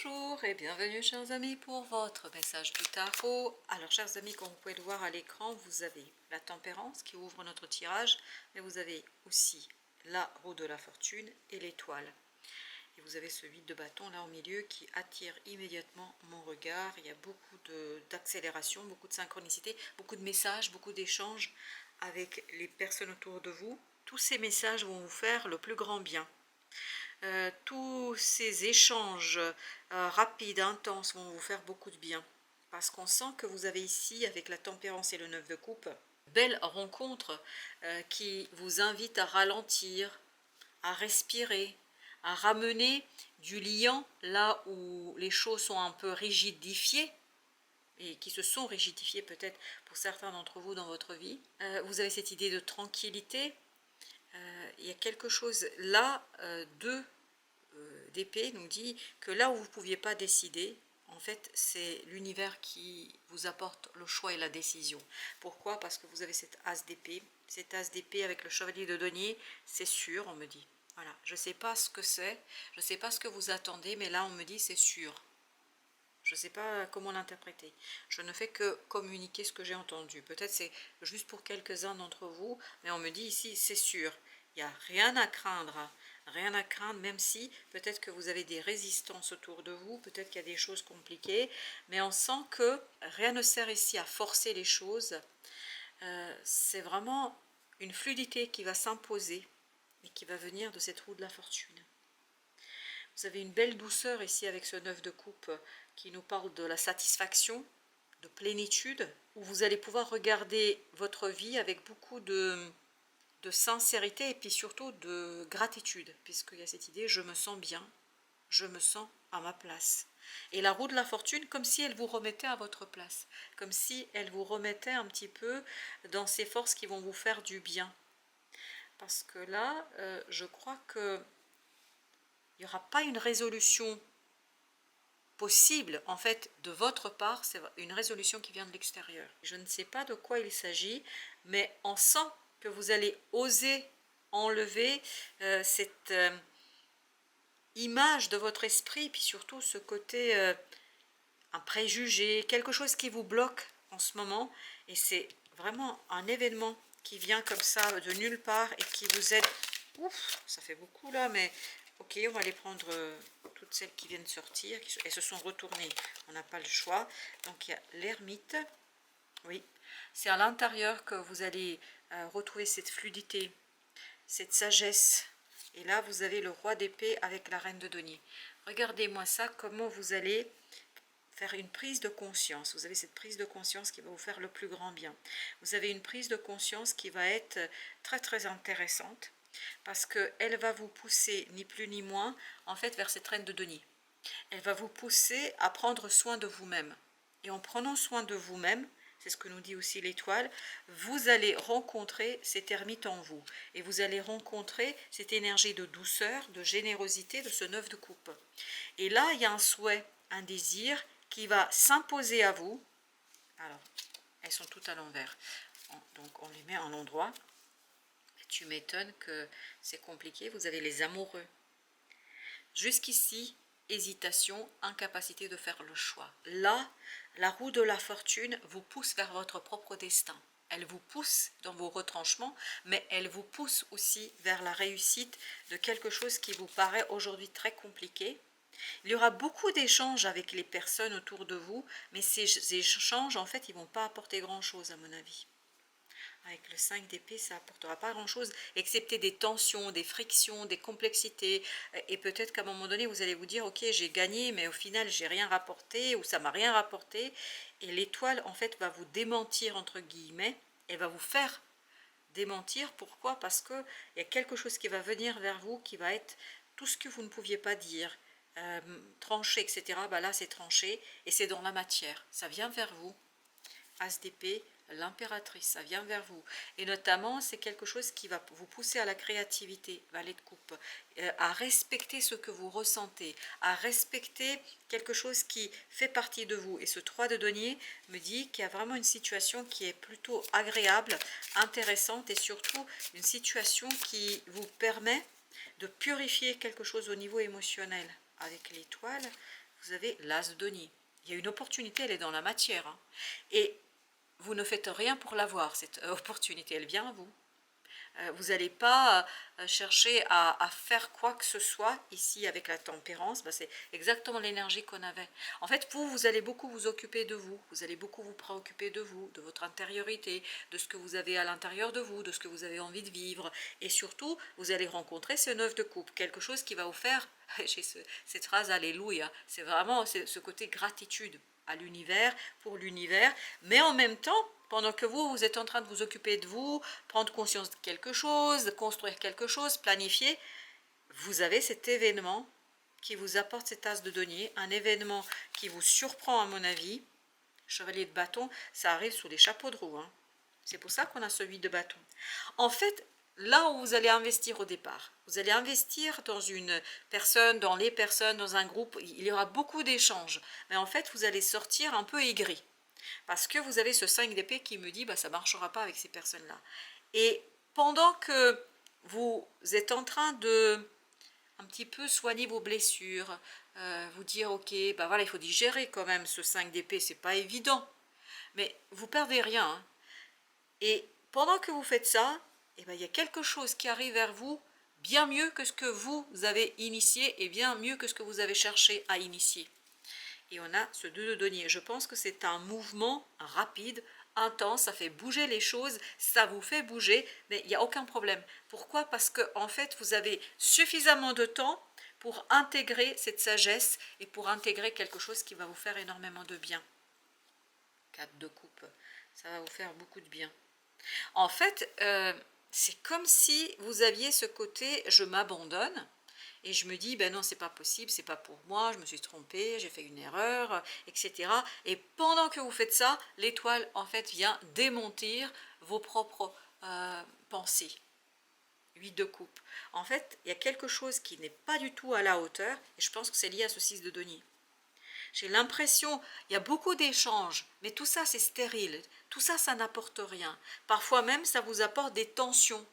Bonjour et bienvenue chers amis pour votre message du tarot. Alors chers amis, comme vous pouvez le voir à l'écran, vous avez la tempérance qui ouvre notre tirage, mais vous avez aussi la roue de la fortune et l'étoile. Et vous avez ce 8 de bâton là au milieu qui attire immédiatement mon regard. Il y a beaucoup d'accélération, beaucoup de synchronicité, beaucoup de messages, beaucoup d'échanges avec les personnes autour de vous. Tous ces messages vont vous faire le plus grand bien. Tous ces échanges rapides, intenses vont vous faire beaucoup de bien. Parce qu'on sent que vous avez ici, avec la tempérance et le 9 de coupe, belle rencontre qui vous invite à ralentir, à respirer, à ramener du liant là où les choses sont un peu rigidifiées et qui se sont rigidifiées peut-être pour certains d'entre vous dans votre vie. Vous avez cette idée de tranquillité. Il y a quelque chose là d'épée nous dit que là où vous ne pouviez pas décider, en fait c'est l'univers qui vous apporte le choix et la décision. Pourquoi? Parce que vous avez cette as d'épée, avec le chevalier de denier, c'est sûr, on me dit. Voilà, je ne sais pas ce que c'est, je ne sais pas ce que vous attendez, mais là on me dit c'est sûr. Je ne sais pas comment l'interpréter. Je ne fais que communiquer ce que j'ai entendu. Peut-être c'est juste pour quelques-uns d'entre vous, mais on me dit ici, c'est sûr. Il n'y a rien à craindre. Rien à craindre, même si peut-être que vous avez des résistances autour de vous, peut-être qu'il y a des choses compliquées, mais on sent que rien ne sert ici à forcer les choses. C'est vraiment une fluidité qui va s'imposer et qui va venir de cette roue de la fortune. Vous avez une belle douceur ici avec ce 9 de coupe qui nous parle de la satisfaction, de plénitude, où vous allez pouvoir regarder votre vie avec beaucoup de sincérité et puis surtout de gratitude, puisqu'il y a cette idée, je me sens bien, je me sens à ma place. Et la roue de la fortune, comme si elle vous remettait à votre place, comme si elle vous remettait un petit peu dans ces forces qui vont vous faire du bien. Parce que là, je crois que il n'y aura pas une résolution possible, en fait, de votre part, c'est une résolution qui vient de l'extérieur. Je ne sais pas de quoi il s'agit, mais on sent que vous allez oser enlever cette image de votre esprit, puis surtout ce côté, un préjugé, quelque chose qui vous bloque en ce moment, et c'est vraiment un événement qui vient comme ça de nulle part et qui vous aide. Ouf, ça fait beaucoup là, mais ok, on va les prendre toutes celles qui viennent sortir, elles se sont retournées, on n'a pas le choix. Donc il y a l'ermite, oui, c'est à l'intérieur que vous allez retrouver cette fluidité, cette sagesse. Et là, vous avez le roi d'épée avec la reine de denier. Regardez-moi ça, comment vous allez faire une prise de conscience. Vous avez cette prise de conscience qui va vous faire le plus grand bien. Vous avez une prise de conscience qui va être très très intéressante parce qu'elle va vous pousser ni plus ni moins en fait vers cette reine de denier. Elle va vous pousser à prendre soin de vous-même. Et en prenant soin de vous-même, c'est ce que nous dit aussi l'étoile, vous allez rencontrer cette ermite en vous. Et vous allez rencontrer cette énergie de douceur, de générosité de ce 9 de coupe. Et là, il y a un souhait, un désir qui va s'imposer à vous. Alors, elles sont toutes à l'envers. Donc, on les met en endroit. Tu m'étonnes que c'est compliqué. Vous avez les amoureux. Jusqu'ici, hésitation, incapacité de faire le choix. Là, la roue de la fortune vous pousse vers votre propre destin. Elle vous pousse dans vos retranchements, mais elle vous pousse aussi vers la réussite de quelque chose qui vous paraît aujourd'hui très compliqué. Il y aura beaucoup d'échanges avec les personnes autour de vous, mais ces échanges, en fait, ils ne vont pas apporter grand-chose à mon avis. Avec le 5 d'épée, ça n'apportera pas grand-chose, excepté des tensions, des frictions, des complexités. Et peut-être qu'à un moment donné, vous allez vous dire, ok, j'ai gagné, mais au final, j'ai rien rapporté, ou ça m'a rien rapporté. Et l'étoile, en fait, va vous démentir, entre guillemets, elle va vous faire démentir. Pourquoi? Parce qu'il y a quelque chose qui va venir vers vous, qui va être tout ce que vous ne pouviez pas dire, tranché, etc. Bah là, c'est tranché, et c'est dans la matière. Ça vient vers vous. As d'épée, l'impératrice, ça vient vers vous. Et notamment, c'est quelque chose qui va vous pousser à la créativité, valet de coupe, à respecter ce que vous ressentez, à respecter quelque chose qui fait partie de vous. Et ce 3 de denier me dit qu'il y a vraiment une situation qui est plutôt agréable, intéressante, et surtout une situation qui vous permet de purifier quelque chose au niveau émotionnel. Avec l'étoile, vous avez l'as de denier. Il y a une opportunité, elle est dans la matière. Hein. Et vous ne faites rien pour l'avoir, cette opportunité, elle vient à vous. Vous n'allez pas chercher à faire quoi que ce soit ici avec la tempérance, ben c'est exactement l'énergie qu'on avait. En fait, vous allez beaucoup vous occuper de vous, vous allez beaucoup vous préoccuper de vous, de votre intériorité, de ce que vous avez à l'intérieur de vous, de ce que vous avez envie de vivre. Et surtout, vous allez rencontrer ce 9 de coupe, quelque chose qui va vous faire, j'ai cette phrase Alléluia, c'est vraiment ce côté gratitude à l'univers, pour l'univers, mais en même temps, pendant que vous êtes en train de vous occuper de vous, prendre conscience de quelque chose, de construire quelque chose, planifier, vous avez cet événement qui vous apporte cet as de denier, un événement qui vous surprend à mon avis. Chevalier de bâton, ça arrive sous les chapeaux de roue. Hein. C'est pour ça qu'on a ce 8 de bâton. En fait, là où vous allez investir au départ, vous allez investir dans une personne, dans les personnes, dans un groupe, il y aura beaucoup d'échanges. Mais en fait, vous allez sortir un peu aigri. Parce que vous avez ce 5 d'épée qui me dit bah, ça ne marchera pas avec ces personnes-là. Et pendant que vous êtes en train de un petit peu soigner vos blessures, vous dire ok, bah voilà, il faut digérer quand même ce 5 d'épée, c'est pas évident. Mais vous perdez rien. Hein. Et pendant que vous faites ça, eh ben, il y a quelque chose qui arrive vers vous bien mieux que ce que vous avez initié et bien mieux que ce que vous avez cherché à initier. Et on a ce 2 de denier. Je pense que c'est un mouvement rapide, intense, ça fait bouger les choses, ça vous fait bouger, mais il n'y a aucun problème. Pourquoi? Parce que en fait, vous avez suffisamment de temps pour intégrer cette sagesse et pour intégrer quelque chose qui va vous faire énormément de bien. 4 de coupe, ça va vous faire beaucoup de bien. En fait, c'est comme si vous aviez ce côté « je m'abandonne » et je me dis, ben non, c'est pas possible, c'est pas pour moi, je me suis trompée, j'ai fait une erreur, etc. Et pendant que vous faites ça, l'étoile, en fait, vient démentir vos propres pensées. 8 de coupe. En fait, il y a quelque chose qui n'est pas du tout à la hauteur, et je pense que c'est lié à ce 6 de denier. J'ai l'impression, il y a beaucoup d'échanges, mais tout ça c'est stérile, tout ça ça n'apporte rien. Parfois même ça vous apporte des tensions,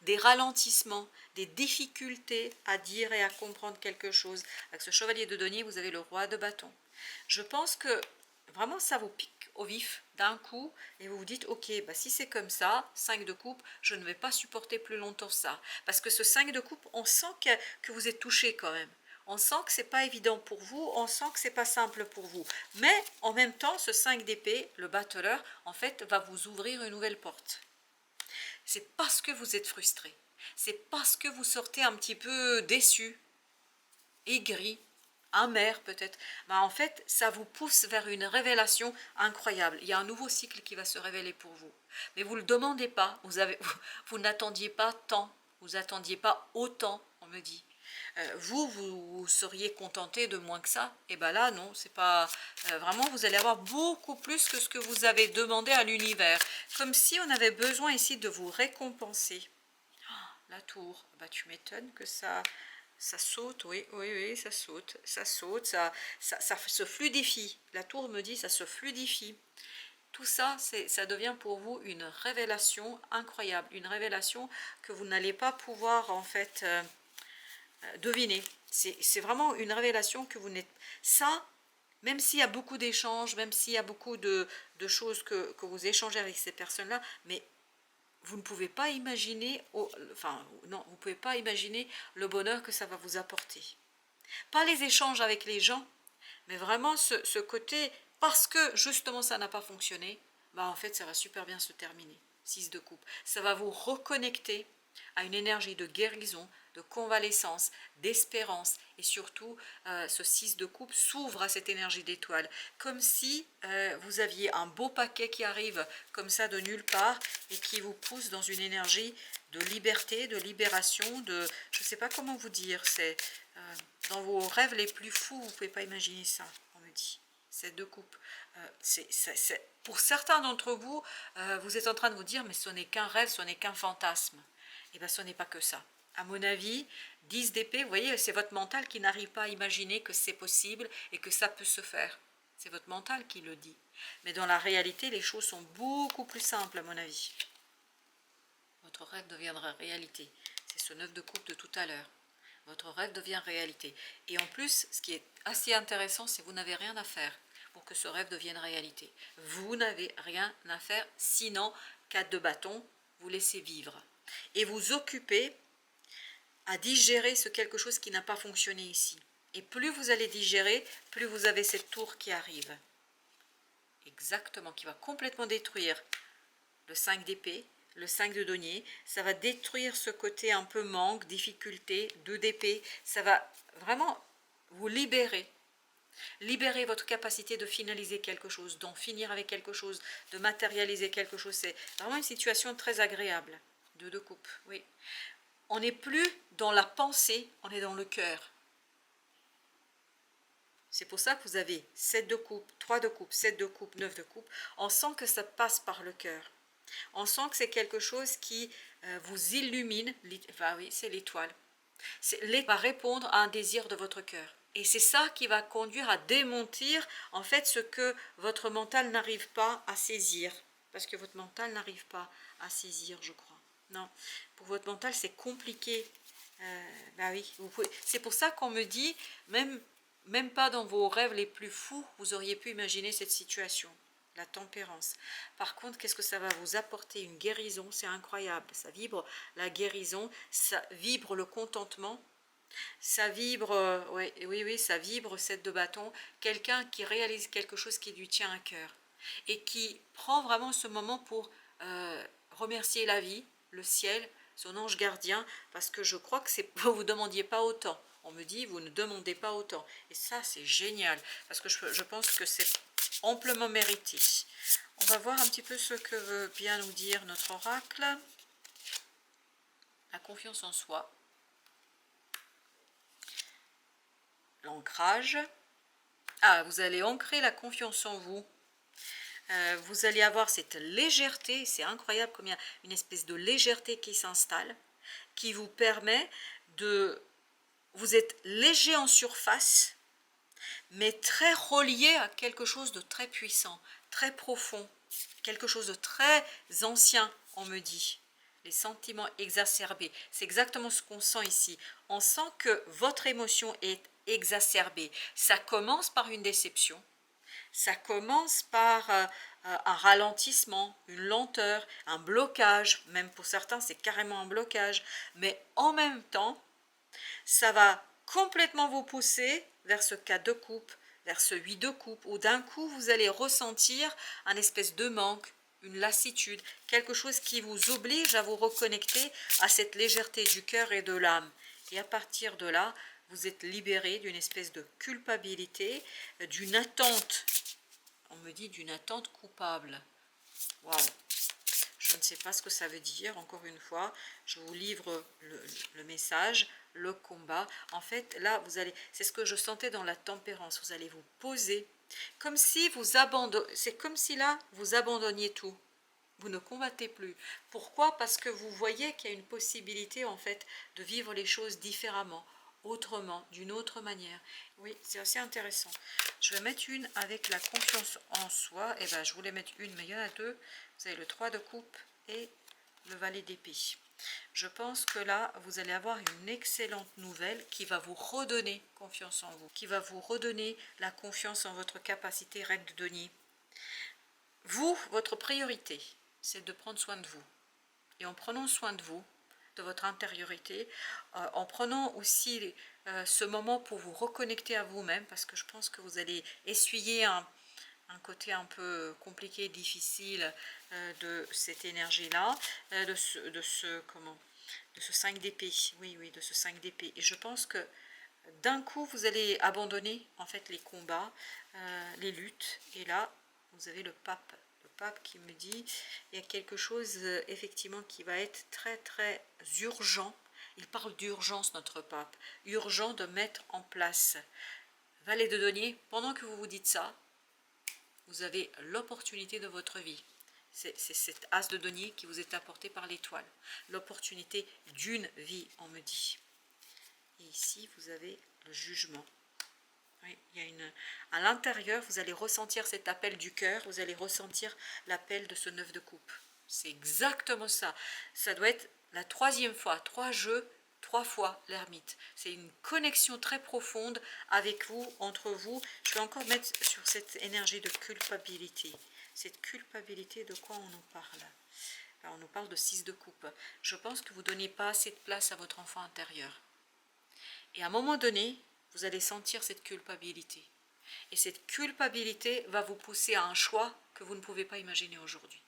des ralentissements, des difficultés à dire et à comprendre quelque chose. Avec ce chevalier de denier, vous avez le roi de bâton. Je pense que vraiment ça vous pique au vif d'un coup et vous vous dites ok, bah si c'est comme ça, 5 de coupe, je ne vais pas supporter plus longtemps ça. Parce que ce 5 de coupe, on sent que vous êtes touché quand même. On sent que c'est pas évident pour vous, on sent que c'est pas simple pour vous. Mais en même temps, ce 5 d'épée, le battleur, en fait, va vous ouvrir une nouvelle porte. C'est parce que vous êtes frustré. C'est parce que vous sortez un petit peu déçu, aigri, amer peut-être. Ben, en fait, ça vous pousse vers une révélation incroyable. Il y a un nouveau cycle qui va se révéler pour vous. Mais vous ne le demandez pas, vous n'attendiez pas tant, vous n'attendiez pas autant, on me dit. Vous seriez contenté de moins que ça. Et bien là, non, c'est pas... vraiment, vous allez avoir beaucoup plus que ce que vous avez demandé à l'univers. Comme si on avait besoin ici de vous récompenser. Oh, la tour, bah, tu m'étonnes que ça saute, oui, oui, oui, ça saute, ça se fluidifie. La tour me dit, ça se fluidifie. Tout ça, ça devient pour vous une révélation incroyable, une révélation que vous n'allez pas pouvoir en fait deviner. C'est vraiment une révélation que vous n'êtes... Ça, même s'il y a beaucoup d'échanges, même s'il y a beaucoup de choses que vous échangez avec ces personnes-là, mais vous ne pouvez pas imaginer, enfin non, vous ne pouvez pas imaginer le bonheur que ça va vous apporter. Pas les échanges avec les gens, mais vraiment ce côté, parce que justement ça n'a pas fonctionné, bah en fait ça va super bien se terminer. 6 de coupe. Ça va vous reconnecter à une énergie de guérison, de convalescence, d'espérance et surtout ce 6 de coupe s'ouvre à cette énergie d'étoile comme si vous aviez un beau paquet qui arrive comme ça de nulle part et qui vous pousse dans une énergie de liberté, de libération, de je ne sais pas comment vous dire, c'est dans vos rêves les plus fous, vous ne pouvez pas imaginer ça, on me dit. 7 de coupe. Pour certains d'entre vous, vous êtes en train de vous dire mais ce n'est qu'un rêve, ce n'est qu'un fantasme. Et bien ce n'est pas que ça. À mon avis, 10 d'épée, vous voyez, c'est votre mental qui n'arrive pas à imaginer que c'est possible et que ça peut se faire. C'est votre mental qui le dit. Mais dans la réalité, les choses sont beaucoup plus simples à mon avis. Votre rêve deviendra réalité. C'est ce 9 de coupe de tout à l'heure. Votre rêve devient réalité. Et en plus, ce qui est assez intéressant, c'est que vous n'avez rien à faire pour que ce rêve devienne réalité. Vous n'avez rien à faire, sinon, 4 de bâton, vous laissez vivre. Et vous occupez à digérer ce quelque chose qui n'a pas fonctionné ici. Et plus vous allez digérer, plus vous avez cette tour qui arrive. Exactement, qui va complètement détruire le 5 d'épée, le 5 de denier. Ça va détruire ce côté un peu manque, difficulté, 2 d'épée. Ça va vraiment vous libérer. Libérer votre capacité de finaliser quelque chose, d'en finir avec quelque chose, de matérialiser quelque chose. C'est vraiment une situation très agréable. 2 de coupe, oui. On n'est plus dans la pensée, on est dans le cœur. C'est pour ça que vous avez 7 de coupe, 3 de coupe, 7 de coupe, 9 de coupe. On sent que ça passe par le cœur. On sent que c'est quelque chose qui vous illumine. Enfin oui, c'est l'étoile. L'étoile va répondre à un désir de votre cœur. Et c'est ça qui va conduire à démentir en fait ce que votre mental n'arrive pas à saisir. Parce que votre mental n'arrive pas à saisir, je crois. Non, pour votre mental c'est compliqué. Bah oui, c'est pour ça qu'on me dit, même pas dans vos rêves les plus fous, vous auriez pu imaginer cette situation. La tempérance. Par contre, qu'est-ce que ça va vous apporter? Une guérison, c'est incroyable. Ça vibre la guérison, ça vibre le contentement, ça vibre, oui, ça vibre 7 de bâton. Quelqu'un qui réalise quelque chose qui lui tient à cœur et qui prend vraiment ce moment pour remercier la vie, le ciel, son ange gardien, parce que je crois que vous ne demandiez pas autant. On me dit, vous ne demandez pas autant. Et ça, c'est génial, parce que je pense que c'est amplement mérité. On va voir un petit peu ce que veut bien nous dire notre oracle. La confiance en soi. L'ancrage. Ah, vous allez ancrer la confiance en vous. Vous allez avoir cette légèreté, c'est incroyable comme il y a une espèce de légèreté qui s'installe, qui vous permet de... Vous êtes léger en surface, mais très relié à quelque chose de très puissant, très profond, quelque chose de très ancien, on me dit. Les sentiments exacerbés, c'est exactement ce qu'on sent ici. On sent que votre émotion est exacerbée. Ça commence par une déception, ça commence par un ralentissement, une lenteur, un blocage, même pour certains c'est carrément un blocage, mais en même temps, ça va complètement vous pousser vers ce 4 de coupe, vers ce 8 de coupe, où d'un coup vous allez ressentir un espèce de manque, une lassitude, quelque chose qui vous oblige à vous reconnecter à cette légèreté du cœur et de l'âme. Et à partir de là, vous êtes libéré d'une espèce de culpabilité, d'une attente. On me dit d'une attente coupable. Waouh! Je ne sais pas ce que ça veut dire. Encore une fois, je vous livre le message, le combat. En fait, là, vous allez, c'est ce que je sentais dans la tempérance. Vous allez vous poser comme si vous abandonnez. C'est comme si là, vous abandonniez tout. Vous ne combattez plus. Pourquoi? Parce que vous voyez qu'il y a une possibilité en fait de vivre les choses différemment, autrement, d'une autre manière. Oui, c'est assez intéressant. Je vais mettre une avec la confiance en soi. Et ben, je voulais mettre une, mais il y en a deux. Vous avez le 3 de coupe et le valet d'épée. Je pense que là, vous allez avoir une excellente nouvelle qui va vous redonner confiance en vous, qui va vous redonner la confiance en votre capacité, reine de denier. Vous, votre priorité, c'est de prendre soin de vous. Et en prenant soin de vous, de votre intériorité, en prenant aussi ce moment pour vous reconnecter à vous-même, parce que je pense que vous allez essuyer un côté un peu compliqué, difficile de cette énergie-là, de ce 5 d'épée, oui, de ce 5 d'épée. Et je pense que d'un coup, vous allez abandonner en fait les combats, les luttes, et là, vous avez le pape qui me dit, il y a quelque chose effectivement qui va être très très urgent. Il parle d'urgence, notre pape, urgent de mettre en place. Valet de denier, pendant que vous vous dites ça, vous avez l'opportunité de votre vie. C'est cet as de denier qui vous est apporté par l'étoile. L'opportunité d'une vie, on me dit. Et ici, vous avez le jugement. Oui, il y a à l'intérieur, vous allez ressentir cet appel du cœur, vous allez ressentir l'appel de ce 9 de coupe. C'est exactement ça. Ça doit être la 3e fois, 3 jeux 3 fois l'ermite. C'est une connexion très profonde avec vous, entre vous. Je vais encore mettre sur cette énergie de culpabilité. Cette culpabilité, de quoi on nous parle? Alors, on nous parle de 6 de coupe. Je pense que vous ne donnez pas assez de place à votre enfant intérieur. Et à un moment donné, vous allez sentir cette culpabilité. Et cette culpabilité va vous pousser à un choix que vous ne pouvez pas imaginer aujourd'hui.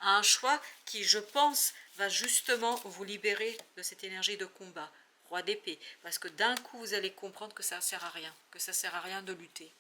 À un choix qui, je pense, va justement vous libérer de cette énergie de combat, roi d'épée. Parce que d'un coup, vous allez comprendre que ça ne sert à rien, que ça ne sert à rien de lutter.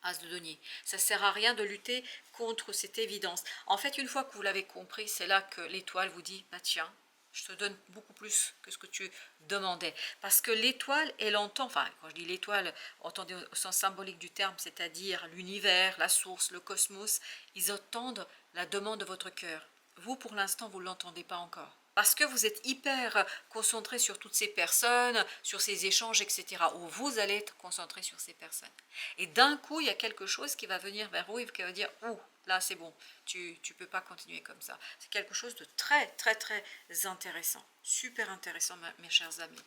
As de denier, ça ne sert à rien de lutter contre cette évidence. En fait, une fois que vous l'avez compris, c'est là que l'étoile vous dit, bah tiens, je te donne beaucoup plus que ce que tu demandais. Parce que l'étoile, elle entend, enfin, quand je dis l'étoile, entendez au sens symbolique du terme, c'est-à-dire l'univers, la source, le cosmos, ils entendent la demande de votre cœur. Vous, pour l'instant, vous ne l'entendez pas encore. Parce que vous êtes hyper concentré sur toutes ces personnes, sur ces échanges, etc. Où vous allez être concentré sur ces personnes. Et d'un coup, il y a quelque chose qui va venir vers vous et qui va dire « Ouh, là c'est bon, tu ne peux pas continuer comme ça. » C'est quelque chose de très, très, très intéressant. Super intéressant, mes chers amis.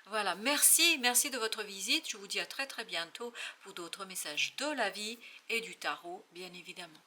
Voilà, merci de votre visite. Je vous dis à très, très bientôt pour d'autres messages de la vie et du tarot, bien évidemment.